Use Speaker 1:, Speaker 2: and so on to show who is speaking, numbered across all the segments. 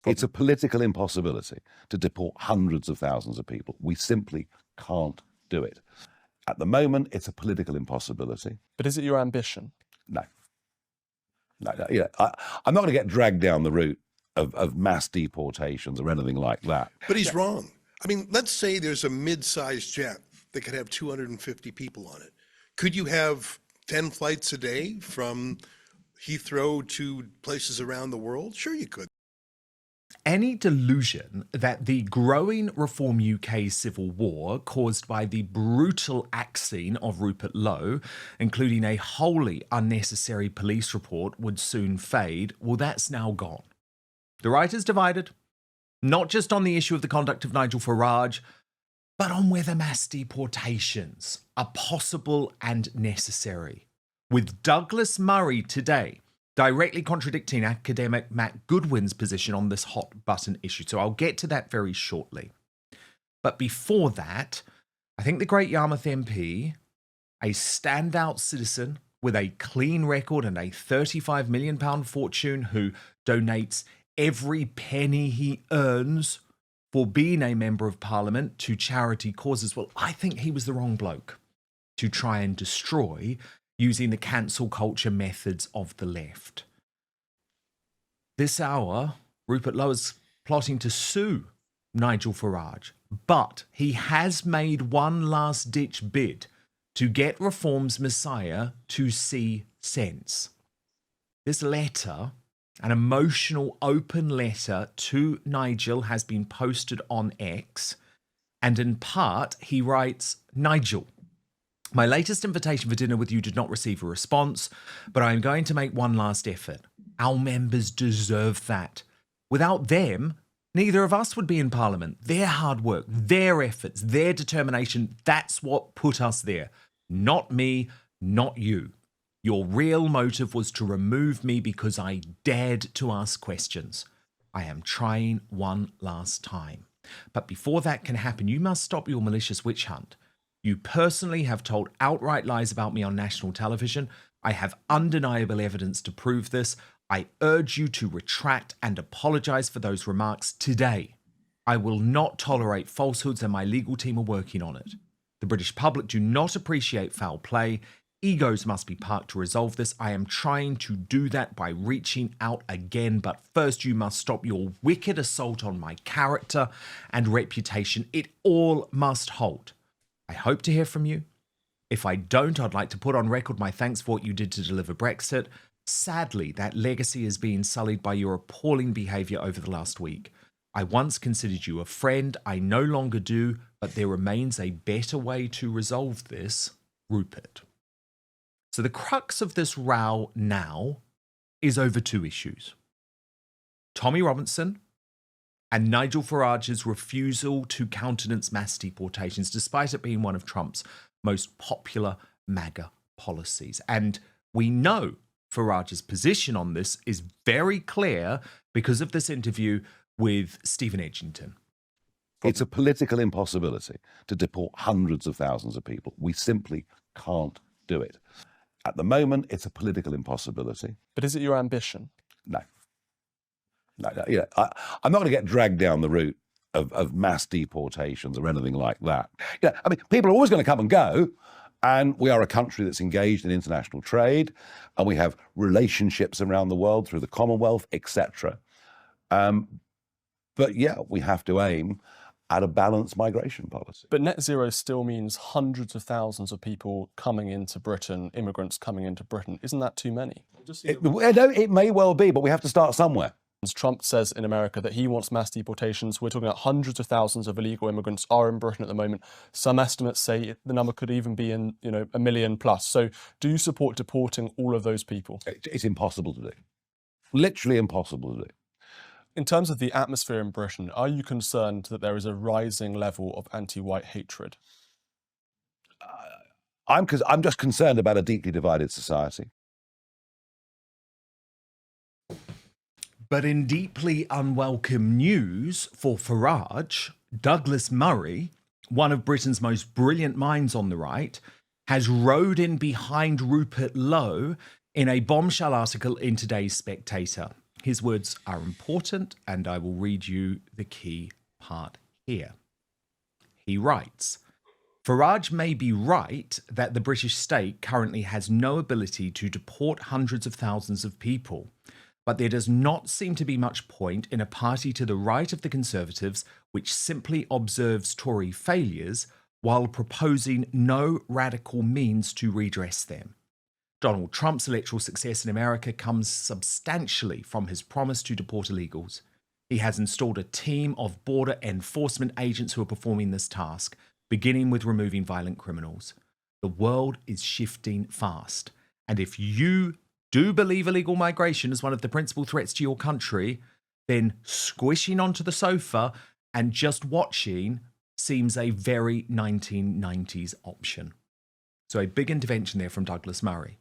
Speaker 1: It's a political impossibility to deport hundreds of thousands of people. We simply can't do it. At the moment, it's a political impossibility.
Speaker 2: But is it your ambition?
Speaker 1: No. Yeah, I'm not going to get dragged down the route of mass deportations or anything like that.
Speaker 3: But he's wrong. I mean, let's say there's a mid-sized jet that could have 250 people on it. Could you have 10 flights a day from Heathrow to places around the world? Sure you could.
Speaker 4: Any delusion that the growing Reform UK civil war caused by the brutal axe scene of Rupert Lowe, including a wholly unnecessary police report, would soon fade, well, that's now gone. The right is divided, not just on the issue of the conduct of Nigel Farage, but on whether mass deportations are possible and necessary. With Douglas Murray today directly contradicting academic Matt Goodwin's position on this hot-button issue. So I'll get to that very shortly. But before that, I think the great Yarmouth MP, a standout citizen with a clean record and a £35 million fortune who donates every penny he earns for being a member of Parliament to charity causes, well, I think he was the wrong bloke to try and destroy using the cancel culture methods of the left. This hour, Rupert Lowe is plotting to sue Nigel Farage, but he has made one last-ditch bid to get Reform's Messiah to see sense. This letter, an emotional open letter to Nigel, has been posted on X, and in part he writes, "Nigel, my latest invitation for dinner with you did not receive a response, but I am going to make one last effort. Our members deserve that. Without them, neither of us would be in Parliament. Their hard work, their efforts, their determination, that's what put us there. Not me, not you. Your real motive was to remove me because I dared to ask questions. I am trying one last time. But before that can happen, you must stop your malicious witch hunt. You personally have told outright lies about me on national television. I have undeniable evidence to prove this. I urge you to retract and apologise for those remarks today. I will not tolerate falsehoods and my legal team are working on it. The British public do not appreciate foul play. Egos must be parked to resolve this. I am trying to do that by reaching out again, but first you must stop your wicked assault on my character and reputation. It all must halt. I hope to hear from you. If I don't, I'd like to put on record my thanks for what you did to deliver Brexit. Sadly, that legacy is being sullied by your appalling behaviour over the last week. I once considered you a friend. I no longer do, but there remains a better way to resolve this. Rupert." So the crux of this row now is over two issues. Tommy Robinson and Nigel Farage's refusal to countenance mass deportations, despite it being one of Trump's most popular MAGA policies. And we know Farage's position on this is very clear because of this interview with Stephen Edgington.
Speaker 1: It's a political impossibility to deport hundreds of thousands of people. We simply can't do it. At the moment, it's a political impossibility.
Speaker 2: But is it your ambition?
Speaker 1: No. Yeah, I'm not going to get dragged down the route of mass deportations or anything like that. Yeah, I mean, people are always going to come and go, and we are a country that's engaged in international trade, and we have relationships around the world through the Commonwealth, etc. But yeah, we have to aim at a balanced migration policy.
Speaker 2: But net zero still means hundreds of thousands of people coming into Britain, immigrants coming into Britain. Isn't that too many?
Speaker 1: It may well be, but we have to start somewhere.
Speaker 2: Trump says in America that he wants mass deportations. We're talking about hundreds of thousands of illegal immigrants are in Britain at the moment. Some estimates say the number could even be in, 1 million plus. So do you support deporting all of those people?
Speaker 1: It's impossible to do. Literally impossible to do.
Speaker 2: In terms of the atmosphere in Britain, are you concerned that there is a rising level of anti-white hatred?
Speaker 1: I'm just concerned about a deeply divided society.
Speaker 4: But in deeply unwelcome news for Farage, Douglas Murray, one of Britain's most brilliant minds on the right, has rode in behind Rupert Lowe in a bombshell article in today's Spectator. His words are important, and I will read you the key part here. He writes, Farage may be right that the British state currently has no ability to deport hundreds of thousands of people, but there does not seem to be much point in a party to the right of the Conservatives which simply observes Tory failures while proposing no radical means to redress them. Donald Trump's electoral success in America comes substantially from his promise to deport illegals. He has installed a team of border enforcement agents who are performing this task, beginning with removing violent criminals. The world is shifting fast. And if you do believe illegal migration is one of the principal threats to your country, then squishing onto the sofa and just watching seems a very 1990s option. So a big intervention there from Douglas Murray.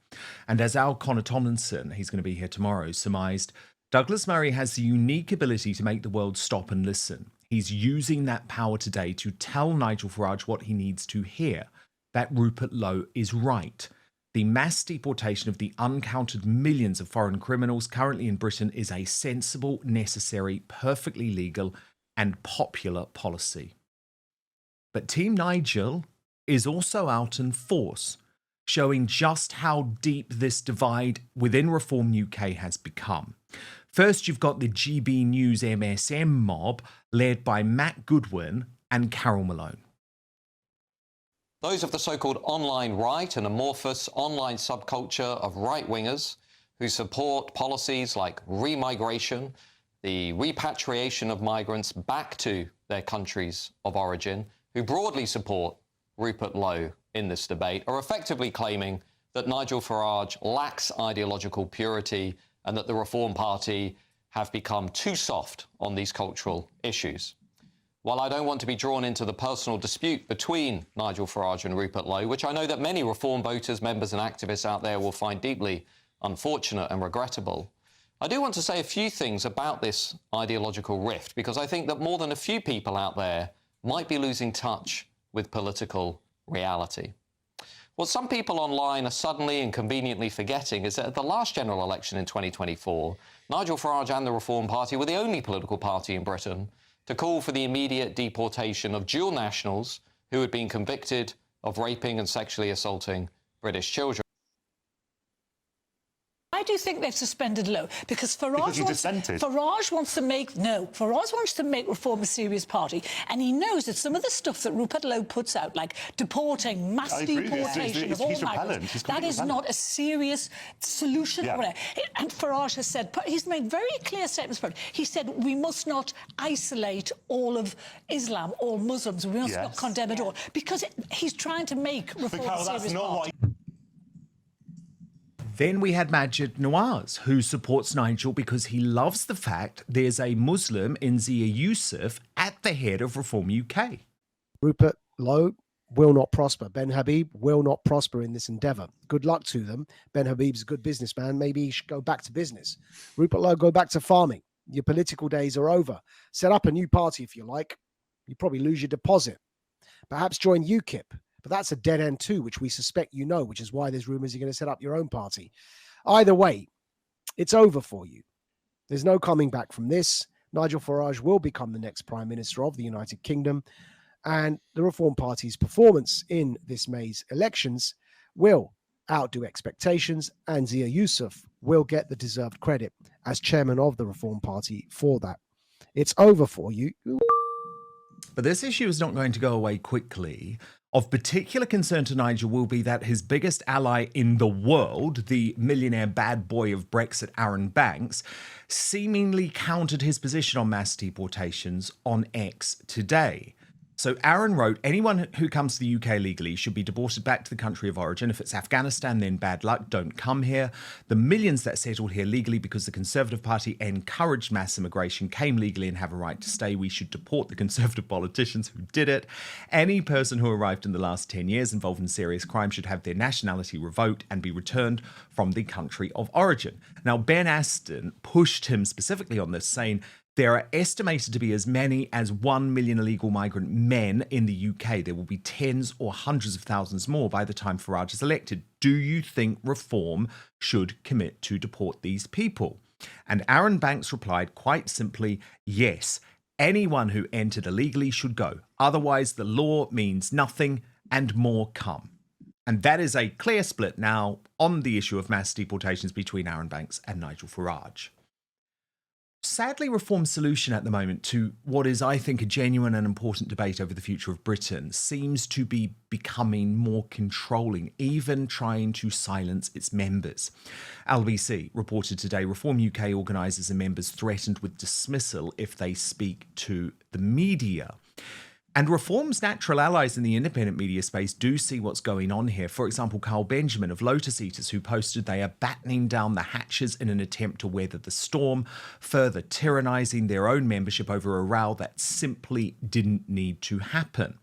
Speaker 4: And as our Connor Tomlinson, he's going to be here tomorrow, surmised, Douglas Murray has the unique ability to make the world stop and listen. He's using that power today to tell Nigel Farage what he needs to hear, that Rupert Lowe is right. The mass deportation of the uncounted millions of foreign criminals currently in Britain is a sensible, necessary, perfectly legal and popular policy. But Team Nigel is also out in force, showing just how deep this divide within Reform UK has become. First, you've got the GB News MSM mob led by Matt Goodwin and Carol Malone.
Speaker 5: Those of the so-called online right, an amorphous online subculture of right-wingers who support policies like remigration, the repatriation of migrants back to their countries of origin, who broadly support Rupert Lowe in this debate, are effectively claiming that Nigel Farage lacks ideological purity and that the Reform Party have become too soft on these cultural issues. While I don't want to be drawn into the personal dispute between Nigel Farage and Rupert Lowe, which I know that many Reform voters, members and activists out there will find deeply unfortunate and regrettable, I do want to say a few things about this ideological rift, because I think that more than a few people out there might be losing touch with political reality. What some people online are suddenly and conveniently forgetting is that at the last general election in 2024, Nigel Farage and the Reform Party were the only political party in Britain to call for the immediate deportation of dual nationals who had been convicted of raping and sexually assaulting British children.
Speaker 6: I do think they've suspended Lowe because Farage wants to make Reform a serious party, and he knows that some of the stuff that Rupert Lowe puts out, like deporting, mass deportation of all migrants, that is not a serious solution.
Speaker 7: Yeah.
Speaker 6: And Farage has said, he's made very clear statements about it. He said we must not isolate all of Islam, all Muslims. We must not condemn it all, because he's trying to make Reform a serious party.
Speaker 4: Then we had Majid Nawaz, who supports Nigel because he loves the fact there's a Muslim in Zia Yusuf at the head of Reform UK.
Speaker 8: Rupert Lowe will not prosper. Ben Habib will not prosper in this endeavour. Good luck to them. Ben Habib's a good businessman. Maybe he should go back to business. Rupert Lowe, go back to farming. Your political days are over. Set up a new party if you like. You probably lose your deposit. Perhaps join UKIP. But that's a dead end too, which we suspect you know, which is why there's rumours you're going to set up your own party. Either way, it's over for you. There's no coming back from this. Nigel Farage will become the next Prime Minister of the United Kingdom, and the Reform Party's performance in this May's elections will outdo expectations, and Zia Yusuf will get the deserved credit as chairman of the Reform Party for that. It's over for you.
Speaker 4: But this issue is not going to go away quickly. Of particular concern to Nigel will be that his biggest ally in the world, the millionaire bad boy of Brexit, Aaron Banks, seemingly countered his position on mass deportations on X today. So Aaron wrote, anyone who comes to the UK legally should be deported back to the country of origin. If it's Afghanistan, then bad luck, don't come here. The millions that settled here legally because the Conservative Party encouraged mass immigration came legally and have a right to stay. We should deport the Conservative politicians who did it. Any person who arrived in the last 10 years involved in serious crime should have their nationality revoked and be returned from the country of origin. Now, Ben Aston pushed him specifically on this, saying, there are estimated to be as many as 1 million illegal migrant men in the UK. There will be tens or hundreds of thousands more by the time Farage is elected. Do you think Reform should commit to deport these people? And Aaron Banks replied quite simply, yes, anyone who entered illegally should go. Otherwise, the law means nothing and more come. And that is a clear split now on the issue of mass deportations between Aaron Banks and Nigel Farage. Sadly, Reform's solution at the moment to what is, I think, a genuine and important debate over the future of Britain seems to be becoming more controlling, even trying to silence its members. LBC reported today Reform UK organisers and members threatened with dismissal if they speak to the media. And Reform's natural allies in the independent media space do see what's going on here. For example, Carl Benjamin of Lotus Eaters, who posted they are battening down the hatches in an attempt to weather the storm, further tyrannising their own membership over a row that simply didn't need to happen.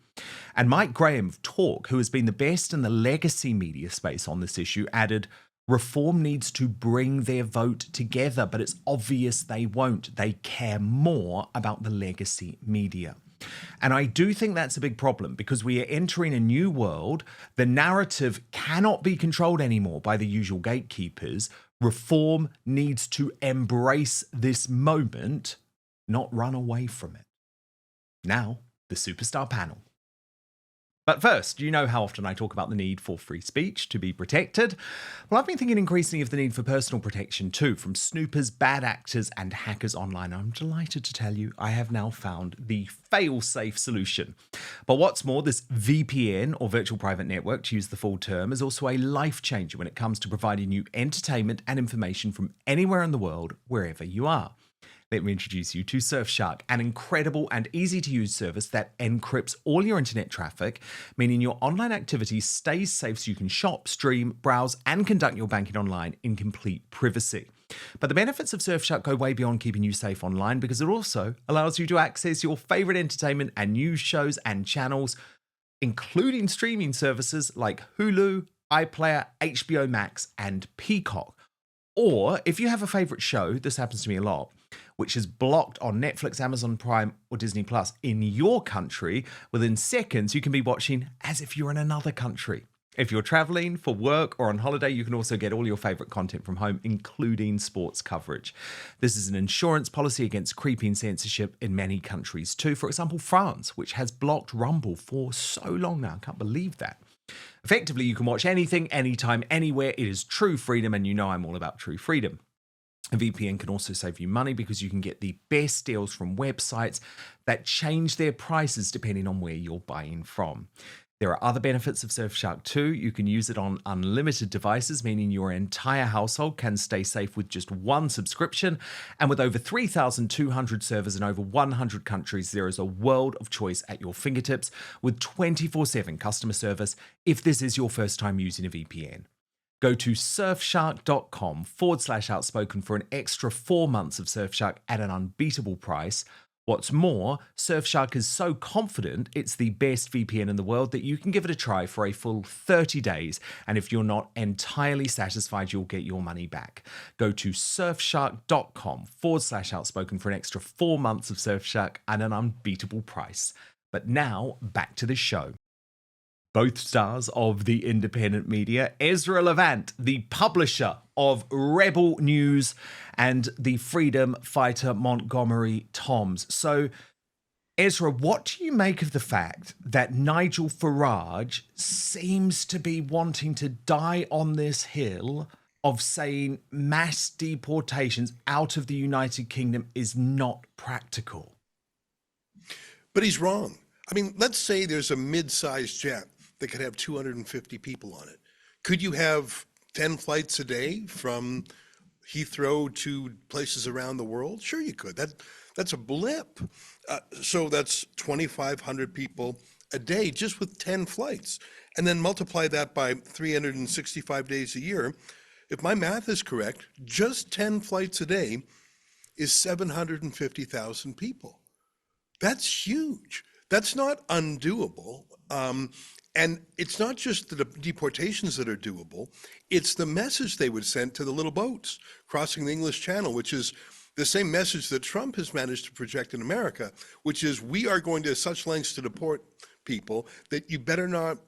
Speaker 4: And Mike Graham of Talk, who has been the best in the legacy media space on this issue, added, Reform needs to bring their vote together, but it's obvious they won't. They care more about the legacy media. And I do think that's a big problem because we are entering a new world. The narrative cannot be controlled anymore by the usual gatekeepers. Reform needs to embrace this moment, not run away from it. Now, the Superstar Panel. But first, you know how often I talk about the need for free speech to be protected? Well, I've been thinking increasingly of the need for personal protection too, from snoopers, bad actors, and hackers online. I'm delighted to tell you I have now found the fail-safe solution. But what's more, this VPN, or virtual private network, to use the full term, is also a life changer when it comes to providing you entertainment and information from anywhere in the world, wherever you are. Let me introduce you to Surfshark, an incredible and easy-to-use service that encrypts all your internet traffic, meaning your online activity stays safe so you can shop, stream, browse, and conduct your banking online in complete privacy. But the benefits of Surfshark go way beyond keeping you safe online because it also allows you to access your favorite entertainment and news shows and channels, including streaming services like Hulu, iPlayer, HBO Max, and Peacock. Or if you have a favorite show, this happens to me a lot, which is blocked on Netflix, Amazon Prime, or Disney Plus in your country, within seconds you can be watching as if you're in another country. If you're traveling for work or on holiday, you can also get all your favorite content from home, including sports coverage. This is an insurance policy against creeping censorship in many countries too. For example, France, which has blocked Rumble for so long now. I can't believe that. Effectively, you can watch anything, anytime, anywhere. It is true freedom, and you know I'm all about true freedom. A VPN can also save you money because you can get the best deals from websites that change their prices depending on where you're buying from. There are other benefits of Surfshark too. You can use it on unlimited devices, meaning your entire household can stay safe with just one subscription. And with over 3,200 servers in over 100 countries, there is a world of choice at your fingertips with 24/7 customer service if this is your first time using a VPN. Go to surfshark.com/outspoken for an extra 4 months of Surfshark at an unbeatable price. What's more, Surfshark is so confident it's the best VPN in the world that you can give it a try for a full 30 days. And if you're not entirely satisfied, you'll get your money back. Go to surfshark.com/outspoken for an extra 4 months of Surfshark at an unbeatable price. But now, back to the show. Both stars of the independent media, Ezra Levant, the publisher of Rebel News, and the freedom fighter Montgomery Toms. So, Ezra, what do you make of the fact that Nigel Farage seems to be wanting to die on this hill of saying mass deportations out of the United Kingdom is not practical?
Speaker 3: But he's wrong. I mean, let's say there's a mid-sized jet that could have 250 people on it. Could you have 10 flights a day from Heathrow to places around the world? Sure you could. That's a blip. So that's 2,500 people a day just with 10 flights. And then multiply that by 365 days a year. If my math is correct, just 10 flights a day is 750,000 people. That's huge. That's not undoable. And it's not just the deportations that are doable, it's the message they would send to the little boats crossing the English Channel, which is the same message that Trump has managed to project in America, which is we are going to such lengths to deport people that you better not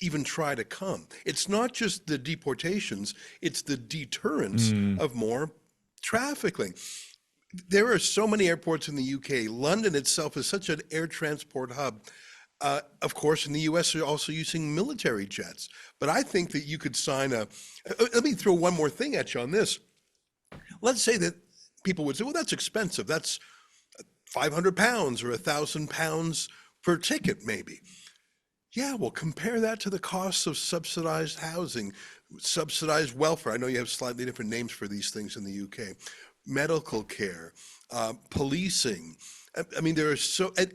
Speaker 3: even try to come. It's not just the deportations, it's the deterrence of more trafficking. There are so many airports in the UK. London itself is such an air transport hub. Of course, in the US, they're also using military jets. But I think that you could sign let me throw one more thing at you on this. Let's say that people would say, well, that's expensive. That's £500 or £1,000 per ticket, maybe. Yeah, well, compare that to the costs of subsidized housing, subsidized welfare. I know you have slightly different names for these things in the UK. Medical care, policing. I mean, there are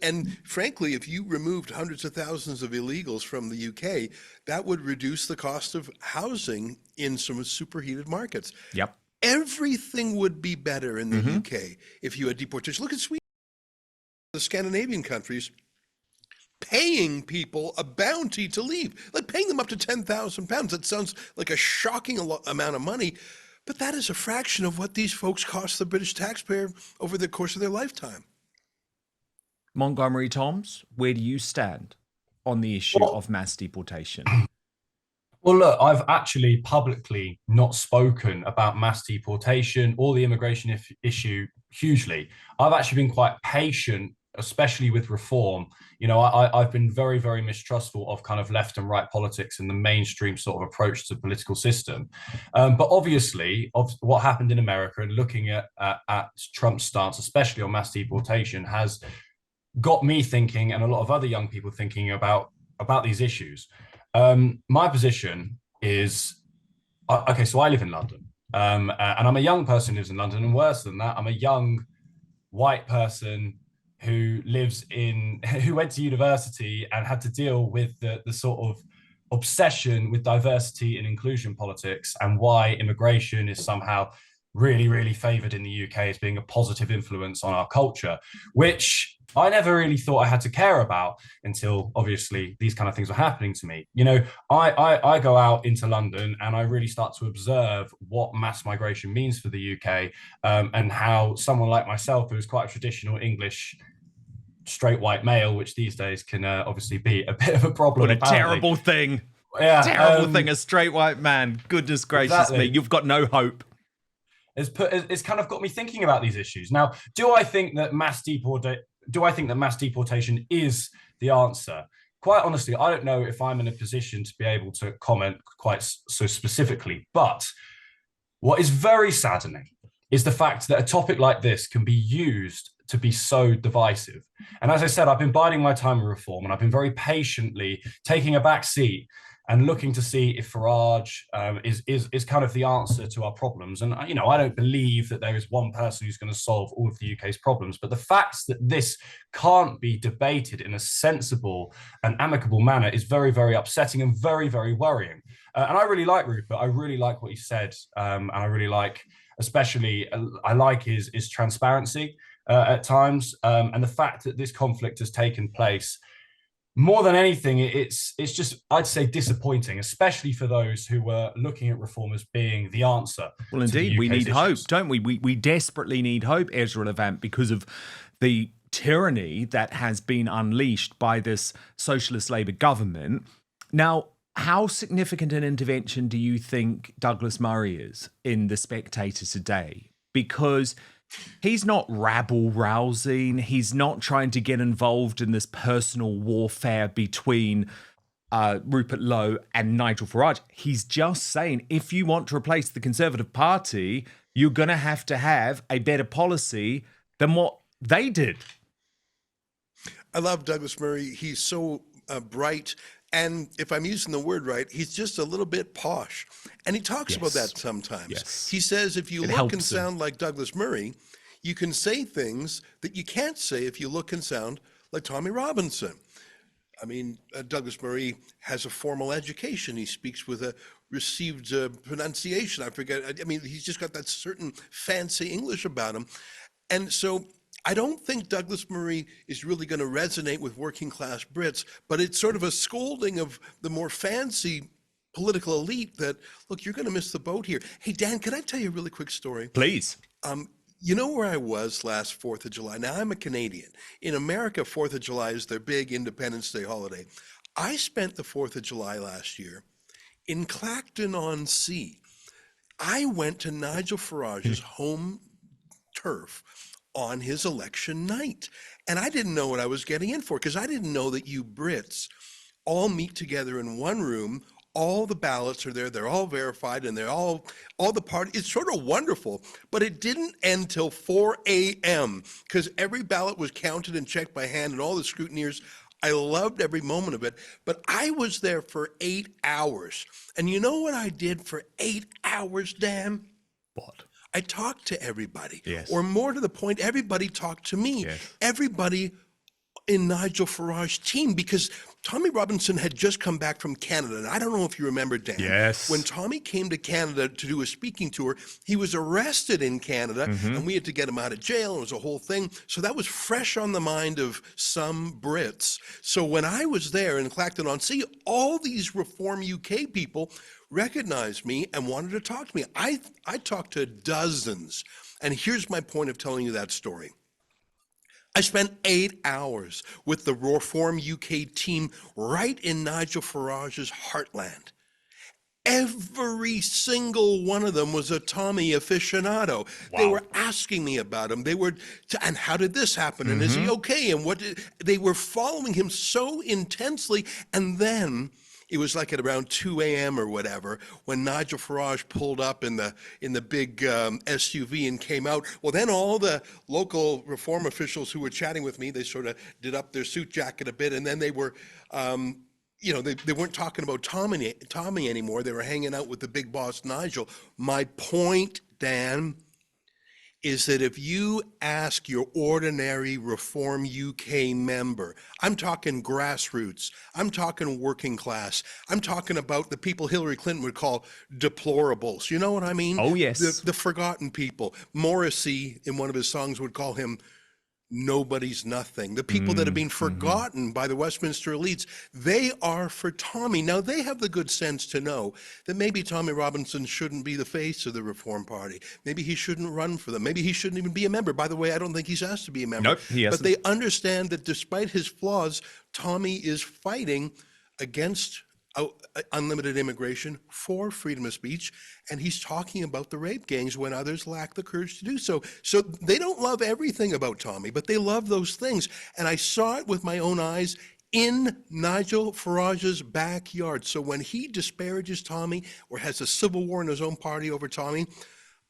Speaker 3: and frankly, if you removed hundreds of thousands of illegals from the UK, that would reduce the cost of housing in some superheated markets.
Speaker 4: Yep.
Speaker 3: Everything would be better in the UK if you had deportation. Look at Sweden, the Scandinavian countries, paying people a bounty to leave, like paying them up to £10,000. That sounds like a shocking amount of money, but that is a fraction of what these folks cost the British taxpayer over the course of their lifetime.
Speaker 4: Montgomery Toms, where do you stand on the issue of mass deportation?
Speaker 7: Well, look, I've actually publicly not spoken about mass deportation or the immigration issue hugely. I've actually been quite patient, especially with reform. You know, I've been very, very mistrustful of kind of left and right politics and the mainstream sort of approach to the political system. But obviously, of what happened in America and looking at Trump's stance, especially on mass deportation, has got me thinking, and a lot of other young people thinking about these issues. My position is, okay, so I live in London, and I'm a young person who lives in London, and worse than that, I'm a young white person who went to university and had to deal with the sort of obsession with diversity and inclusion politics, and why immigration is somehow really, really favored in the UK as being a positive influence on our culture, which I never really thought I had to care about until obviously these kind of things were happening to me. You know, I go out into London and I really start to observe what mass migration means for the UK, and how someone like myself, who's quite a traditional English straight white male, which these days can obviously be a bit of a problem.
Speaker 4: What a terrible thing.
Speaker 7: Yeah,
Speaker 4: terrible thing, a straight white man. Goodness gracious me, you've got no hope.
Speaker 7: It's kind of got me thinking about these issues. Now, do I think that mass deportation is the answer? Quite honestly, I don't know if I'm in a position to be able to comment quite so specifically. But what is very saddening is the fact that a topic like this can be used to be so divisive. And as I said, I've been biding my time with reform, and I've been very patiently taking a back seat and looking to see if Farage is kind of the answer to our problems. And, you know, I don't believe that there is one person who's going to solve all of the UK's problems. But the fact that this can't be debated in a sensible and amicable manner is very, very upsetting and very, very worrying. And I really like Rupert. I really like what he said. And I really like, especially, I like his transparency at times. And the fact that this conflict has taken place, more than anything, it's just, I'd say, disappointing, especially for those who were looking at reform as being the answer.
Speaker 4: Well, indeed, we need hope, don't we? We desperately need hope, Ezra Levant, because of the tyranny that has been unleashed by this socialist Labour government. Now, how significant an intervention do you think Douglas Murray is in The Spectator today? Because he's not rabble-rousing. He's not trying to get involved in this personal warfare between Rupert Lowe and Nigel Farage. He's just saying, if you want to replace the Conservative Party, you're going to have a better policy than what they did.
Speaker 3: I love Douglas Murray. He's so bright. And if I'm using the word right, he's just a little bit posh. And he talks about that sometimes.
Speaker 4: Yes.
Speaker 3: He says, if you look and sound like Douglas Murray, you can say things that you can't say if you look and sound like Tommy Robinson. I mean, Douglas Murray has a formal education. He speaks with a received pronunciation. I forget. I mean, he's just got that certain fancy English about him. And so I don't think Douglas Murray is really going to resonate with working class Brits, but it's sort of a scolding of the more fancy political elite that, look, you're going to miss the boat here. Hey, Dan, can I tell you a really quick story?
Speaker 4: Please.
Speaker 3: You know where I was last 4th of July? Now, I'm a Canadian. In America, 4th of July is their big Independence Day holiday. I spent the 4th of July last year in Clacton-on-Sea. I went to Nigel Farage's home turf on his election night. And I didn't know what I was getting in for, because I didn't know that you Brits all meet together in one room. All the ballots are there. They're all verified, and they're all the party. It's sort of wonderful, but it didn't end till 4 a.m. because every ballot was counted and checked by hand, and all the scrutineers. I loved every moment of it, but I was there for 8 hours. And you know what I did for 8 hours, Dan?
Speaker 4: What?
Speaker 3: I talked to everybody.
Speaker 4: Yes.
Speaker 3: Or more to the point, everybody talked to me.
Speaker 4: Yes.
Speaker 3: Everybody in Nigel Farage's team, because Tommy Robinson had just come back from Canada. And I don't know if you remember, Dan.
Speaker 4: Yes.
Speaker 3: When Tommy came to Canada to do a speaking tour, he was arrested in Canada, and we had to get him out of jail. It was a whole thing. So that was fresh on the mind of some Brits. So when I was there in Clacton-on-Sea, all these Reform UK people recognized me and wanted to talk to me. I talked to dozens. And here's my point of telling you that story. I spent 8 hours with the Reform UK team right in Nigel Farage's heartland. Every single one of them was a Tommy aficionado.
Speaker 4: Wow.
Speaker 3: They were asking me about him. They were, and how did this happen? And is he okay? And they were following him so intensely. And then it was like at around 2 a.m. or whatever when Nigel Farage pulled up in the big SUV and came out. Well, then all the local Reform officials who were chatting with me, they sort of did up their suit jacket a bit, and then they were, they weren't talking about Tommy anymore. They were hanging out with the big boss, Nigel. My point, Dan, is that if you ask your ordinary Reform UK member, I'm talking grassroots, I'm talking working class, I'm talking about the people Hillary Clinton would call deplorables. You know what I mean?
Speaker 4: Oh, yes.
Speaker 3: The forgotten people. Morrissey, in one of his songs, would call him nobody's nothing. The people that have been forgotten by the Westminster elites, they are for Tommy. Now, they have the good sense to know that maybe Tommy Robinson shouldn't be the face of the Reform Party. Maybe he shouldn't run for them. Maybe he shouldn't even be a member. By the way, I don't think he's asked to be a member.
Speaker 4: Nope, he hasn't.
Speaker 3: But they understand that despite his flaws, Tommy is fighting against unlimited immigration, for freedom of speech, and he's talking about the rape gangs when others lack the courage to do so. So they don't love everything about Tommy, but they love those things. And I saw it with my own eyes in Nigel Farage's backyard. So when he disparages Tommy or has a civil war in his own party over Tommy,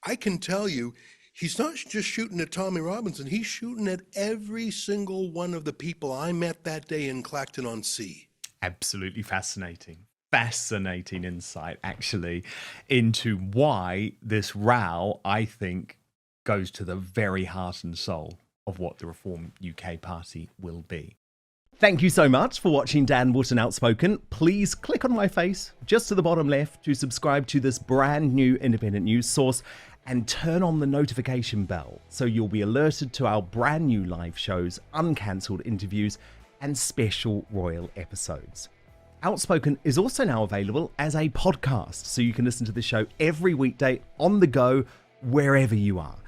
Speaker 3: I can tell you, he's not just shooting at Tommy Robinson, he's shooting at every single one of the people I met that day in Clacton-on-Sea.
Speaker 4: Absolutely fascinating. Fascinating insight, actually, into why this row, I think, goes to the very heart and soul of what the Reform UK Party will be. Thank you so much for watching Dan Wootton Outspoken. Please click on my face just to the bottom left to subscribe to this brand new independent news source and turn on the notification bell so you'll be alerted to our brand new live shows, uncancelled interviews, and special royal episodes. Outspoken is also now available as a podcast, so you can listen to the show every weekday on the go, wherever you are.